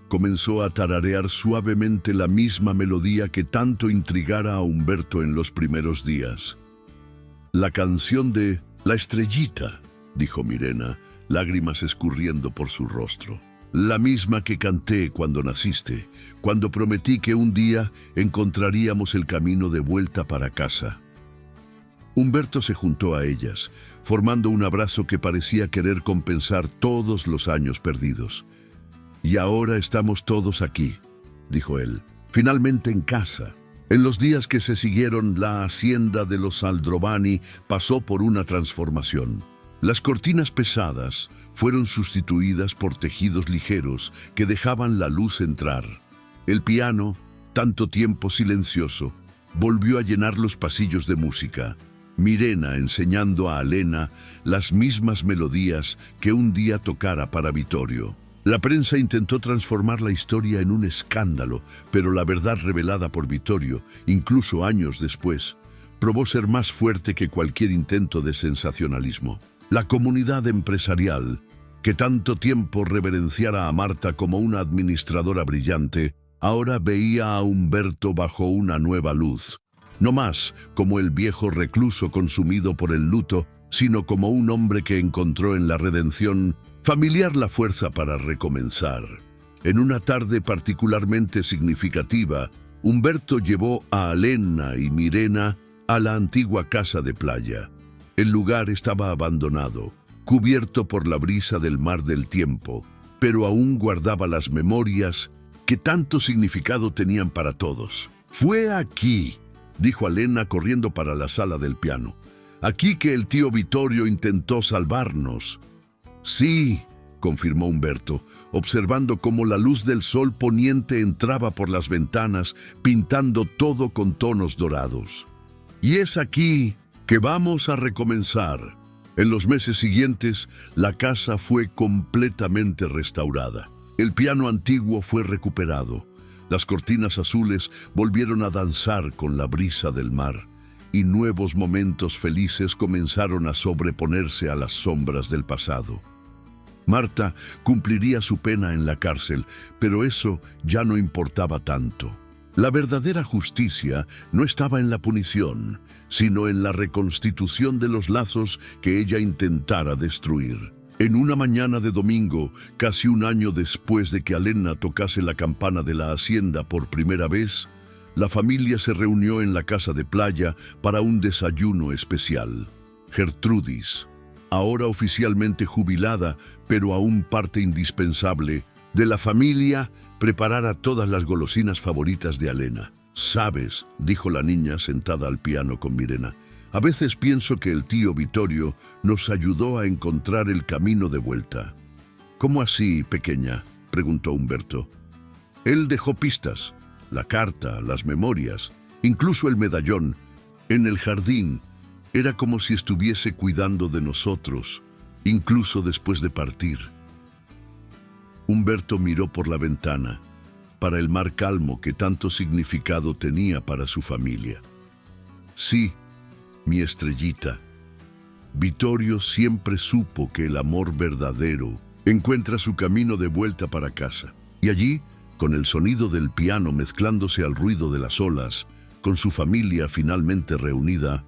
Comenzó a tararear suavemente la misma melodía que tanto intrigara a Humberto en los primeros días. La canción de La Estrellita, dijo Mirena, lágrimas escurriendo por su rostro. La misma que canté cuando naciste, cuando prometí que un día encontraríamos el camino de vuelta para casa. Humberto se juntó a ellas, formando un abrazo que parecía querer compensar todos los años perdidos. Y ahora estamos todos aquí, dijo él, finalmente en casa. En los días que se siguieron, la hacienda de los Aldrovani pasó por una transformación. Las cortinas pesadas fueron sustituidas por tejidos ligeros que dejaban la luz entrar. El piano, tanto tiempo silencioso, volvió a llenar los pasillos de música. Mirena enseñando a Alena las mismas melodías que un día tocara para Vittorio. La prensa intentó transformar la historia en un escándalo, pero la verdad revelada por Vittorio, incluso años después, probó ser más fuerte que cualquier intento de sensacionalismo. La comunidad empresarial, que tanto tiempo reverenciara a Marta como una administradora brillante, ahora veía a Humberto bajo una nueva luz. No más como el viejo recluso consumido por el luto, sino como un hombre que encontró en la redención familiar la fuerza para recomenzar. En una tarde particularmente significativa, Humberto llevó a Alena y Mirena a la antigua casa de playa. El lugar estaba abandonado, cubierto por la brisa del mar del tiempo, pero aún guardaba las memorias que tanto significado tenían para todos. «Fue aquí», dijo Alena corriendo para la sala del piano. «Aquí que el tío Vittorio intentó salvarnos». «Sí», confirmó Humberto, observando cómo la luz del sol poniente entraba por las ventanas, pintando todo con tonos dorados. «Y es aquí que vamos a recomenzar». En los meses siguientes, la casa fue completamente restaurada. El piano antiguo fue recuperado. Las cortinas azules volvieron a danzar con la brisa del mar, y nuevos momentos felices comenzaron a sobreponerse a las sombras del pasado. Marta cumpliría su pena en la cárcel, pero eso ya no importaba tanto. La verdadera justicia no estaba en la punición, sino en la reconstitución de los lazos que ella intentara destruir. En una mañana de domingo, casi un año después de que Alena tocase la campana de la hacienda por primera vez, la familia se reunió en la casa de playa para un desayuno especial. Gertrudis, ahora oficialmente jubilada, pero aún parte indispensable de la familia, preparara todas las golosinas favoritas de Alena. «Sabes», dijo la niña sentada al piano con Mirena, «a veces pienso que el tío Vittorio nos ayudó a encontrar el camino de vuelta». «¿Cómo así, pequeña?», preguntó Humberto. «Él dejó pistas, la carta, las memorias, incluso el medallón. En el jardín era como si estuviese cuidando de nosotros, incluso después de partir». Humberto miró por la ventana, para el mar calmo que tanto significado tenía para su familia. «Sí, mi estrellita. Vittorio siempre supo que el amor verdadero encuentra su camino de vuelta para casa. Y allí, con el sonido del piano mezclándose al ruido de las olas, con su familia finalmente reunida,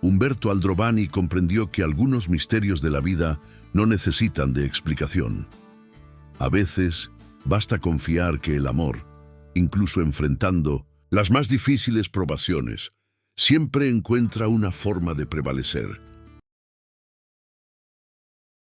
Humberto Aldrovani comprendió que algunos misterios de la vida no necesitan de explicación. A veces, basta confiar que el amor, incluso enfrentando las más difíciles probaciones, siempre encuentra una forma de prevalecer.